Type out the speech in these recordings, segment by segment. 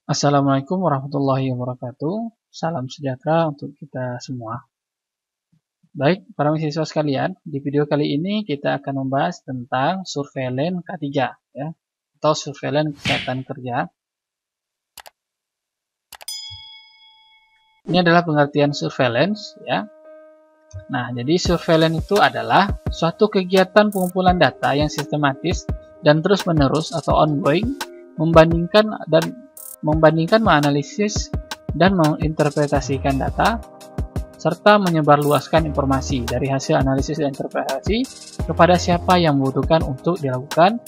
Assalamualaikum warahmatullahi wabarakatuh. Salam sejahtera untuk kita semua. Baik, para mahasiswa sekalian, di video kali ini kita akan membahas tentang surveillance K3 ya, atau surveillance kesehatan kerja. Ini adalah pengertian surveillance ya. Nah, jadi surveillance itu adalah suatu kegiatan pengumpulan data yang sistematis dan terus-menerus atau ongoing membandingkan, menganalisis dan menginterpretasikan data serta menyebarluaskan informasi dari hasil analisis dan interpretasi kepada siapa yang membutuhkan untuk dilakukan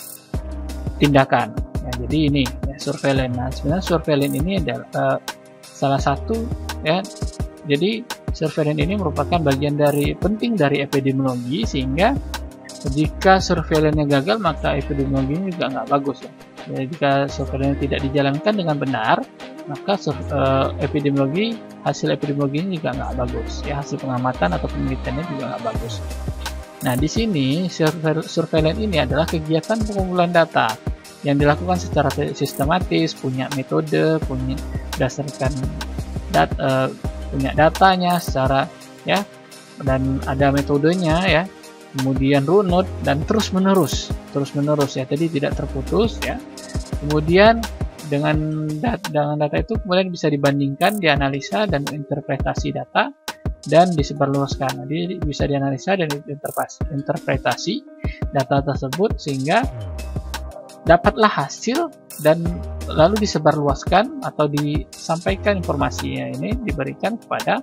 tindakan. Ya, jadi ini ya, surveillance. Nah, sebenarnya surveillance ini adalah salah satu ya. Jadi surveillance ini merupakan bagian penting dari epidemiologi, sehingga jika surveillance-nya gagal maka epidemiologinya juga nggak bagus ya. Jadi jika surveillance tidak dijalankan dengan benar, maka hasil epidemiologinya juga nggak bagus ya, hasil pengamatan atau penelitiannya juga nggak bagus. Nah, di sini surveillance ini adalah kegiatan pengumpulan data yang dilakukan secara sistematis, punya metode, punya datanya secara ya, dan ada metodenya ya, kemudian runut dan terus menerus ya, jadi tidak terputus ya. Kemudian dengan data itu kemudian bisa dibandingkan, dianalisa dan interpretasi data dan disebarluaskan. Jadi bisa dianalisa dan interpretasi data tersebut sehingga dapatlah hasil dan lalu disebarluaskan atau disampaikan informasinya, ini diberikan kepada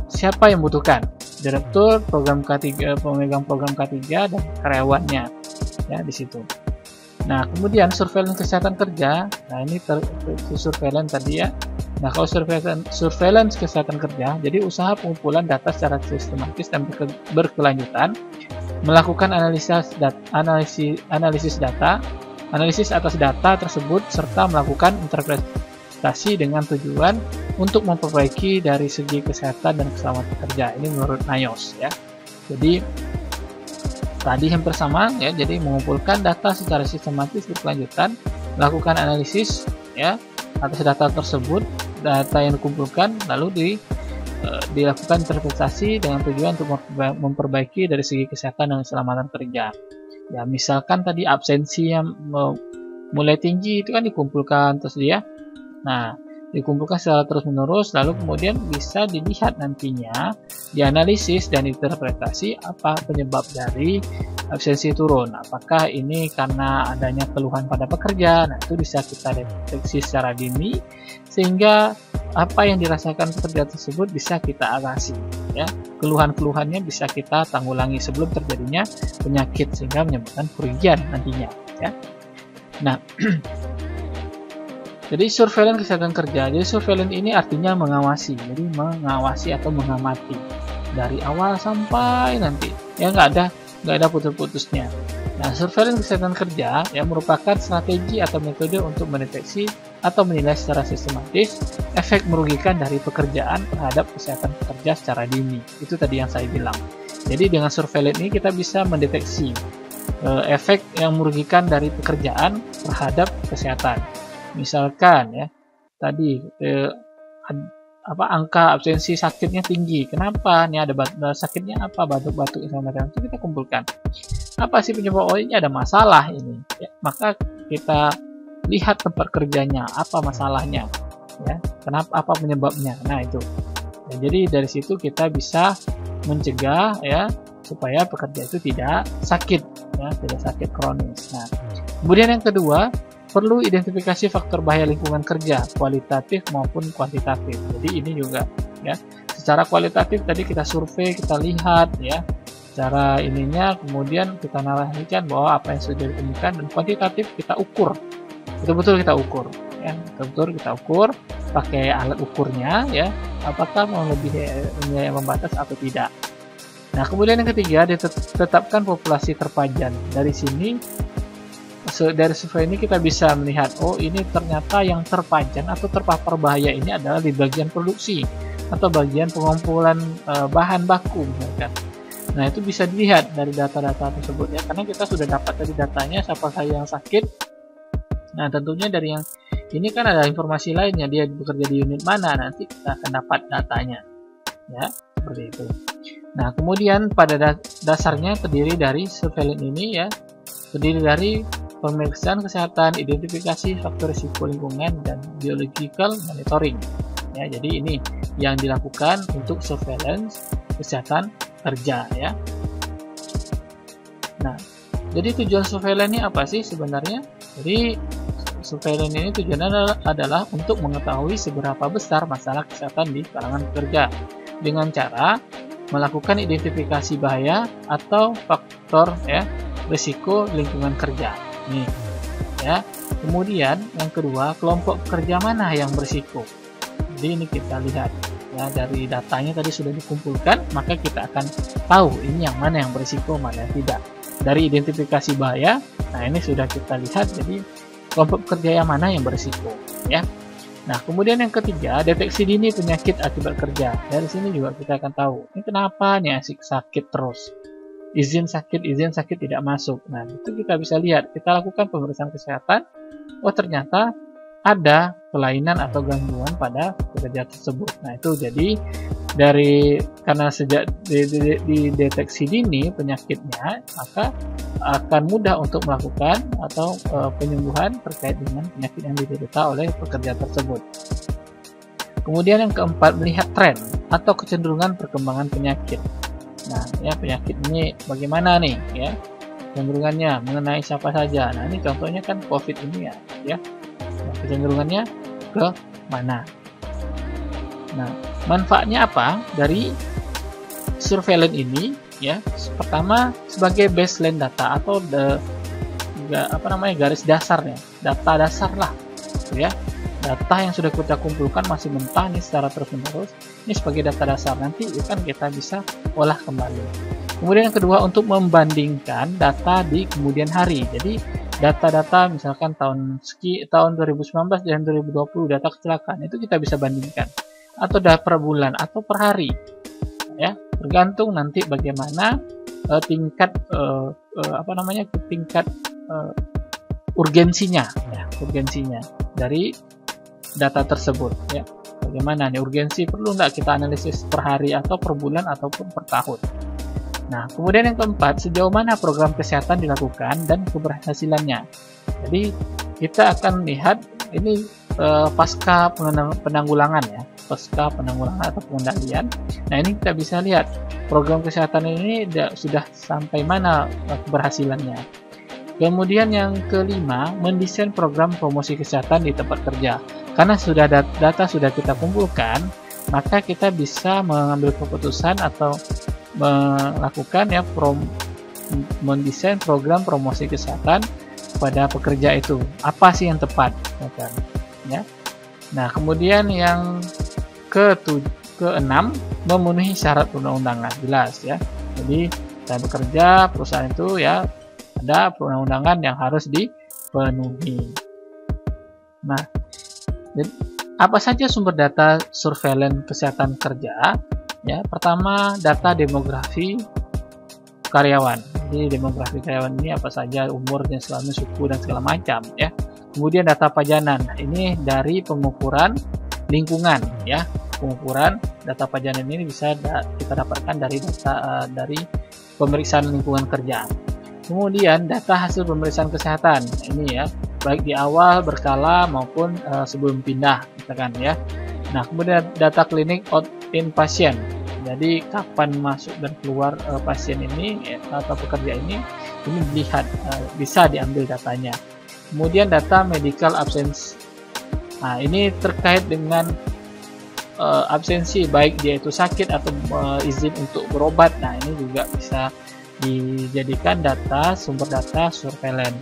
siapa yang membutuhkan, direktur program K3, pemegang program K3 dan karyawannya ya di situ. Nah, kemudian surveillance kesehatan kerja. Nah, ini surveillance tadi ya. Nah, kalau surveillance kesehatan kerja, jadi usaha pengumpulan data secara sistematis dan berkelanjutan, melakukan analisis atas data tersebut serta melakukan interpretasi dengan tujuan untuk memperbaiki dari segi kesehatan dan keselamatan kerja. Ini menurut NIOSH ya. Jadi tadi hampir sama ya, jadi mengumpulkan data secara sistematis berkelanjutan, melakukan analisis ya atas data tersebut, data yang dikumpulkan lalu dilakukan interpretasi dengan tujuan untuk memperbaiki dari segi kesehatan dan keselamatan kerja. Ya, misalkan tadi absensi yang mulai tinggi itu kan dikumpulkan terus dia. Nah, dikumpulkan secara terus-menerus, lalu kemudian bisa dilihat nantinya, dianalisis dan interpretasi apa penyebab dari absensi turun. Apakah ini karena adanya keluhan pada pekerja? Nah, itu bisa kita deteksi secara dini, sehingga apa yang dirasakan pekerja tersebut bisa kita atasi. Ya, keluhan-keluhannya bisa kita tanggulangi sebelum terjadinya penyakit sehingga menyebabkan kerugian nantinya. Ya. Nah. Jadi surveillance kesehatan kerja. Jadi surveillance ini artinya mengawasi. Jadi mengawasi atau mengamati dari awal sampai nanti. Ya, nggak ada putus-putusnya. Nah, surveillance kesehatan kerja yang merupakan strategi atau metode untuk mendeteksi atau menilai secara sistematis efek merugikan dari pekerjaan terhadap kesehatan pekerja secara dini. Itu tadi yang saya bilang. Jadi dengan surveillance ini kita bisa mendeteksi efek yang merugikan dari pekerjaan terhadap kesehatan. Misalkan ya tadi angka absensi sakitnya tinggi. Kenapa? Ini ada sakitnya apa? Batuk-batuk segala macam. Itu kita kumpulkan. Apa sih penyebab? Oh, ini ada masalah ini. Ya, maka kita lihat tempat kerjanya, apa masalahnya. Ya, kenapa? Apa penyebabnya? Nah, itu. Ya, jadi dari situ kita bisa mencegah ya supaya pekerja itu tidak sakit, ya, tidak sakit kronis. Nah, kemudian yang kedua, perlu identifikasi faktor bahaya lingkungan kerja, kualitatif maupun kuantitatif. Jadi ini juga ya, secara kualitatif tadi kita survei, kita lihat ya, cara ininya, kemudian kita narasikan bahwa apa yang sudah ditemukan, dan kuantitatif kita ukur, betul-betul kita ukur, ya, betul-betul kita ukur pakai alat ukurnya ya, apakah melebihi nilai membatas atau tidak. Nah, kemudian yang ketiga, ditetapkan populasi terpajan. Dari sini, dari survei ini kita bisa melihat, oh ini ternyata yang terpajan atau terpapar bahaya ini adalah di bagian produksi atau bagian pengumpulan bahan baku misalkan. Nah, itu bisa dilihat dari data-data tersebut ya, karena kita sudah dapat dari datanya siapa saja yang sakit. Nah, tentunya dari yang ini kan ada informasi lainnya, dia bekerja di unit mana, nanti kita akan dapat datanya, ya seperti itu. Nah, kemudian pada dasarnya terdiri dari surveillance ini, ya terdiri dari pemeriksaan kesehatan, identifikasi faktor risiko lingkungan, dan biological monitoring. Ya, jadi ini yang dilakukan untuk surveillance kesehatan kerja, ya. Nah, jadi tujuan surveillance ini apa sih sebenarnya? Jadi surveillance ini tujuannya adalah untuk mengetahui seberapa besar masalah kesehatan di kalangan pekerja dengan cara melakukan identifikasi bahaya atau faktor, ya, risiko lingkungan kerja. Nih, ya. Kemudian yang kedua, kelompok kerja mana yang berisiko. Jadi ini kita lihat, ya, dari datanya tadi sudah dikumpulkan, maka kita akan tahu ini yang mana yang berisiko, mana yang tidak. Dari identifikasi bahaya, nah ini sudah kita lihat, jadi kelompok kerja yang mana yang berisiko, ya. Nah, kemudian yang ketiga, deteksi dini penyakit akibat kerja. Dari sini juga kita akan tahu, ini kenapa nih asik sakit terus. Izin sakit tidak masuk. Nah, itu kita bisa lihat, kita lakukan pemeriksaan kesehatan, oh ternyata ada kelainan atau gangguan pada pekerja tersebut. Nah, itu jadi karena sejak dideteksi dini penyakitnya, maka akan mudah untuk melakukan atau penyembuhan terkait dengan penyakit yang diderita oleh pekerja tersebut. Kemudian yang keempat, melihat tren atau kecenderungan perkembangan penyakit. Nah, ya, penyakit ini bagaimana nih, ya, kecenderungannya mengenai siapa saja. Nah, ini contohnya kan COVID ini, ya. Nah, kecenderungannya ke mana? Nah, manfaatnya apa dari surveillance ini, ya? Pertama, sebagai baseline data atau garis dasarnya, data dasar lah, ya. Data yang sudah kita kumpulkan masih mentah nih secara terus-menerus, ini sebagai data dasar, nanti kan kita bisa olah kembali. Kemudian yang kedua, untuk membandingkan data di kemudian hari. Jadi data-data misalkan tahun 2019 dan 2020 data kecelakaan itu kita bisa bandingkan, atau data per bulan atau per hari, ya, tergantung nanti bagaimana tingkat urgensinya, ya, urgensinya dari data tersebut, ya. Bagaimana nih urgensi, perlu nggak kita analisis per hari atau per bulan ataupun per tahun. Nah, kemudian yang keempat, sejauh mana program kesehatan dilakukan dan keberhasilannya. Jadi kita akan lihat ini pasca penanggulangan, ya, pasca penanggulangan atau pengendalian. Nah, ini kita bisa lihat program kesehatan ini sudah sampai mana keberhasilannya. Kemudian yang kelima, mendesain program promosi kesehatan di tempat kerja. Karena sudah data sudah kita kumpulkan, maka kita bisa mengambil keputusan atau melakukan, ya, mendesain program promosi kesehatan pada pekerja itu. Apa sih yang tepat, ya. Nah, kemudian yang keenam, memenuhi syarat perundang-undangan, jelas, ya. Jadi saya bekerja perusahaan itu, ya, ada perundang-undangan yang harus dipenuhi. Nah, apa saja sumber data surveillance kesehatan kerja? Ya, pertama, data demografi karyawan. Jadi demografi karyawan ini apa saja, umurnya, selama suku dan segala macam, ya. Kemudian data pajanan. Nah, ini dari pengukuran lingkungan, ya. Pengukuran data pajanan ini bisa kita dapatkan dari data dari pemeriksaan lingkungan kerja. Kemudian data hasil pemeriksaan kesehatan. Ini, ya, baik di awal, berkala maupun sebelum pindah, misalkan, ya. Nah, kemudian data klinik in pasien. Jadi kapan masuk dan keluar pasien ini, ya, atau pekerja ini dilihat, bisa diambil datanya. Kemudian data medical absence. Nah, ini terkait dengan absensi, baik dia itu sakit atau izin untuk berobat. Nah, ini juga bisa dijadikan sumber data surveillance.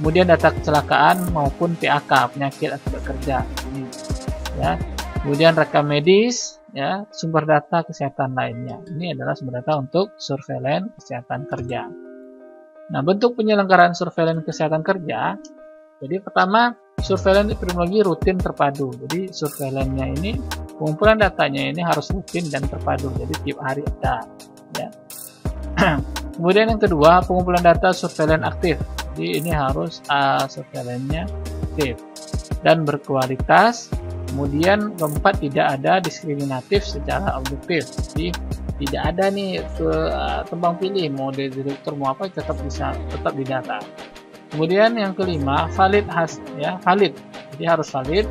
Kemudian data kecelakaan maupun PAK, penyakit akibat kerja. Ini, ya. Kemudian rekam medis, ya, sumber data kesehatan lainnya. Ini adalah sumber data untuk surveillance kesehatan kerja. Nah, bentuk penyelenggaraan surveillance kesehatan kerja. Jadi pertama, surveillance epidemiologi rutin terpadu. Jadi surveillance-nya ini, pengumpulan datanya ini harus rutin dan terpadu. Jadi tiap hari ada, ya. Kemudian yang kedua, pengumpulan data surveillance aktif. Jadi ini harus surveillance-nya aktif. dan berkualitas. Kemudian keempat, tidak ada diskriminatif secara objektif. Jadi tidak ada nih tebang pilih mau direktur mau apa tetap didata. Kemudian yang kelima, valid valid. Jadi harus valid.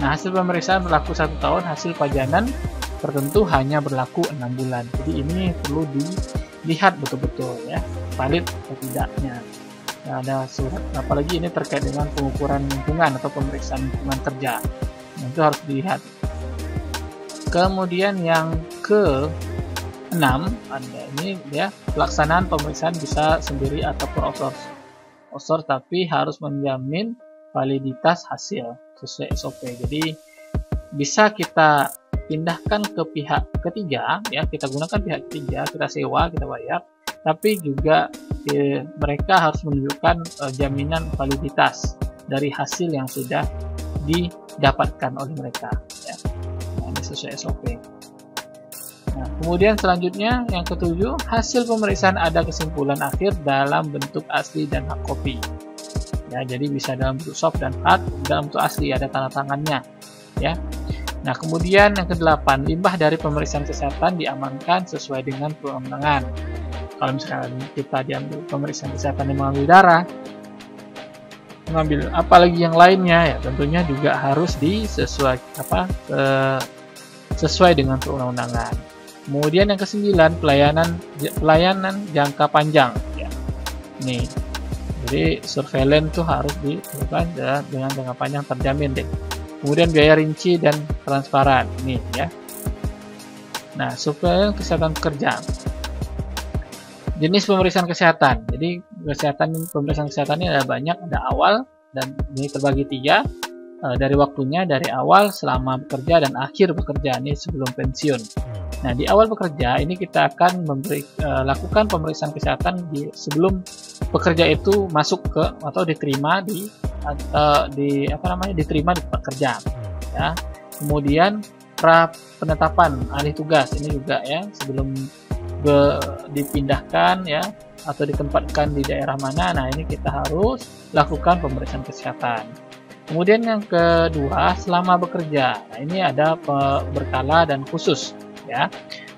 Nah, hasil pemeriksaan berlaku 1 tahun, hasil pajanan tertentu hanya berlaku 6 bulan. Jadi ini perlu dilihat betul-betul ya, valid atau tidaknya. Nah, ada surat, apalagi ini terkait dengan pengukuran lingkungan atau pemeriksaan lingkungan kerja. Nah, itu harus dilihat. Kemudian yang ke-6 ada ini ya, pelaksanaan pemeriksaan bisa sendiri ataupun outsource, tapi harus menjamin validitas hasil sesuai SOP. Jadi bisa kita pindahkan ke pihak ketiga ya, kita gunakan pihak ketiga, kita sewa, kita bayar, tapi juga mereka harus menunjukkan jaminan validitas dari hasil yang sudah didapatkan oleh mereka ya. Nah, ini sesuai SOP. Nah, kemudian selanjutnya yang ke-7, hasil pemeriksaan ada kesimpulan akhir dalam bentuk asli dan hard copy. Ya, jadi bisa dalam bentuk soft dan hard, dalam bentuk asli ada tanda tangannya ya. Nah, kemudian yang ke-8, limbah dari pemeriksaan kesehatan diamankan sesuai dengan perundangan. Kalau misalkan kita diambil pemeriksaan kesehatan yang mengambil darah, mengambil apalagi yang lainnya ya, tentunya juga harus sesuai dengan perundangan. Kemudian yang ke-9, pelayanan jangka panjang ya. Nih, jadi surveillance itu harus dilakukan dengan jangka panjang terjamin deh. Kemudian biaya rinci dan transparan nih ya. Nah, surveillance kesehatan kerja. Jenis pemeriksaan kesehatan. Jadi pemeriksaan kesehatan ini ada banyak, ada awal dan ini terbagi 3 dari waktunya, dari awal, selama bekerja, dan akhir bekerja, ini sebelum pensiun. Nah, di awal bekerja ini kita akan lakukan pemeriksaan kesehatan sebelum pekerja itu masuk ke atau diterima diterima di tempat kerja ya. Kemudian penetapan alih tugas ini juga ya, sebelum dipindahkan ya atau ditempatkan di daerah mana. Nah, ini kita harus lakukan pemeriksaan kesehatan. Kemudian yang kedua, selama bekerja. Nah, ini ada berkala dan khusus ya,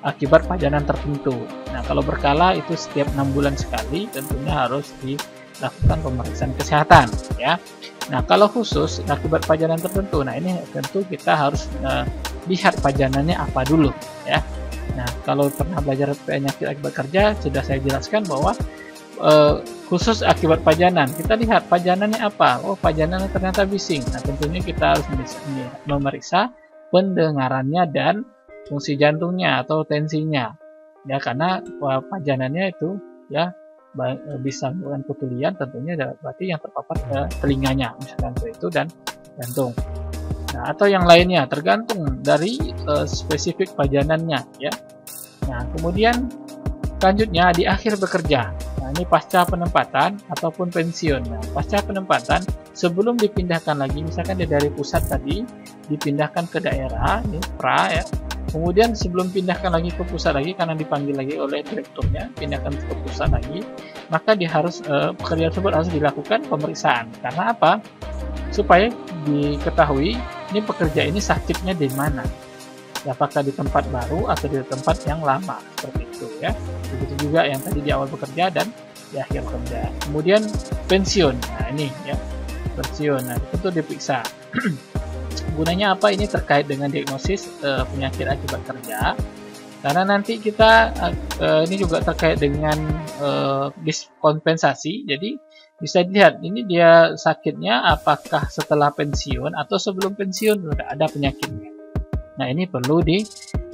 akibat pajanan tertentu. Nah, kalau berkala itu setiap 6 bulan sekali, tentunya harus dilakukan pemeriksaan kesehatan ya. Nah, kalau khusus akibat pajanan tertentu, nah ini tentu kita harus lihat pajanannya apa dulu ya. Nah, kalau pernah belajar penyakit akibat kerja, sudah saya jelaskan bahwa khusus akibat pajanan, kita lihat pajanannya apa. Oh, pajanannya ternyata bising. Nah, tentunya kita harus memeriksa pendengarannya dan fungsi jantungnya atau tensinya ya, karena pajanannya itu ya bisa menyebabkan ketulian, tentunya berarti yang terpapar ke telinganya misalkan itu dan jantung. Nah, atau yang lainnya tergantung dari spesifik pajanannya ya. Nah, kemudian selanjutnya di akhir bekerja. Nah, ini pasca penempatan ataupun pensiun. Nah, pasca penempatan sebelum dipindahkan lagi, misalkan dia dari pusat tadi dipindahkan ke daerah, ini pra ya. Kemudian sebelum pindahkan lagi ke pusat lagi karena dipanggil lagi oleh direkturnya, pindahkan ke pusat lagi, maka dia harus pekerjaan tersebut harus dilakukan pemeriksaan. Karena apa? Supaya diketahui ini pekerja ini sakitnya di mana. Apakah di tempat baru atau di tempat yang lama, seperti itu ya. Begitu juga yang tadi di awal bekerja dan di akhir kerja. Kemudian pensiun. Nah, ini ya. Pensiun. Nah, itu diperiksa. Gunanya apa? Ini terkait dengan diagnosis penyakit akibat kerja. Karena nanti kita ini juga terkait dengan diskompensasi. Jadi bisa dilihat ini dia sakitnya apakah setelah pensiun atau sebelum pensiun sudah ada penyakitnya. Nah, ini perlu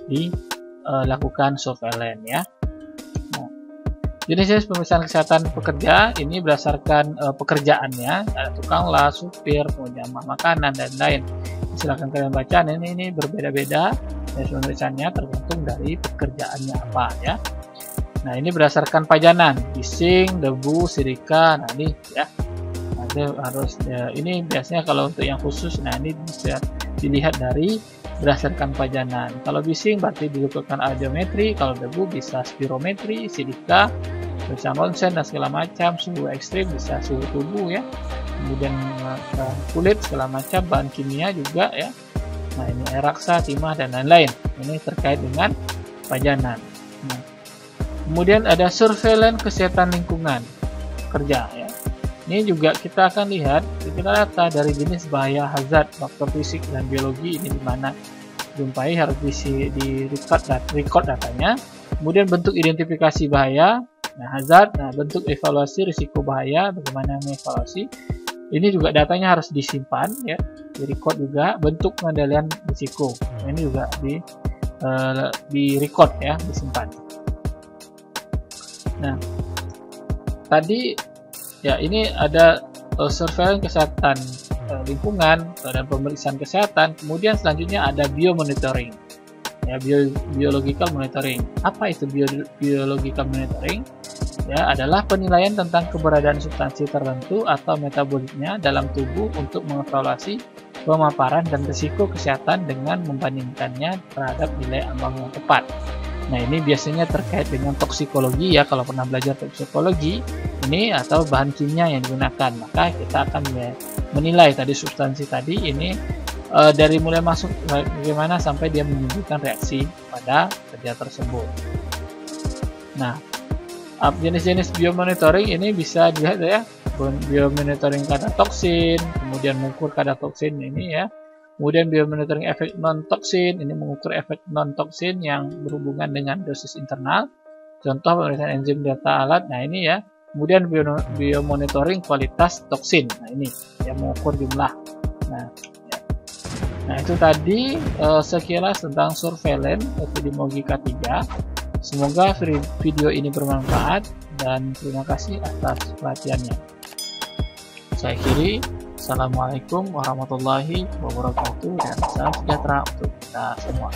dilakukan surveillance ya. Nah, jenis pemeriksaan kesehatan pekerja ini berdasarkan pekerjaannya, ada tukang las, supir, penjamah makanan dan lain. Silakan kalian baca. Ini berbeda-beda pemeriksaannya tergantung dari pekerjaannya apa ya. Nah, ini berdasarkan pajanan, bising, debu, sirika. Nah, ini ya. Harus ini biasanya kalau untuk yang khusus. Nah, ini bisa dilihat dari berdasarkan pajanan. Kalau bising berarti dilakukan audiometri, kalau debu bisa spirometri, silika, bisa ronsen dan segala macam, suhu ekstrim bisa suhu tubuh ya. kemudian kulit segala macam, bahan kimia juga ya. Nah ini air raksa, timah dan lain-lain. Ini terkait dengan pajanan. Nah, kemudian ada surveillance kesehatan lingkungan kerja ya. Ini juga kita akan lihat data dari jenis bahaya, hazard, faktor fisik dan biologi ini dimana jumpai harus di record datanya. Kemudian bentuk identifikasi bahaya, nah hazard, nah bentuk evaluasi risiko bahaya, bagaimana mengevaluasi. Ini juga datanya harus disimpan ya, di record juga. Bentuk pengendalian risiko, nah, ini juga di record ya, disimpan. Nah tadi ya ini ada surveillance kesehatan lingkungan dan pemeriksaan kesehatan. Kemudian selanjutnya ada biomonitoring ya, biological monitoring. Apa itu biological monitoring? Ya, adalah penilaian tentang keberadaan substansi tertentu atau metabolisnya dalam tubuh untuk mengevaluasi pemaparan dan risiko kesehatan dengan membandingkannya terhadap nilai ambang yang tepat. Nah ini biasanya terkait dengan toksikologi ya, kalau pernah belajar toksikologi ini atau bahan kimia yang digunakan, maka kita akan menilai tadi substansi tadi ini dari mulai masuk bagaimana sampai dia menimbulkan reaksi pada kerja tersebut. Nah jenis-jenis biomonitoring ini bisa dilihat ya, biomonitoring kadar toksin, kemudian mengukur kadar toksin ini ya. Kemudian biomonitoring efek non-toksin, ini mengukur efek non-toksin yang berhubungan dengan dosis internal. Contoh pemeriksaan enzim data alat, nah ini ya. Kemudian biomonitoring kualitas toksin, nah ini yang mengukur jumlah. Nah, ya. Nah itu tadi sekilas tentang surveillance epidemiologi K3. Semoga video ini bermanfaat dan terima kasih atas perhatiannya. Saya akhiri. Assalamualaikum warahmatullahi wabarakatuh dan salam sejahtera untuk kita semua.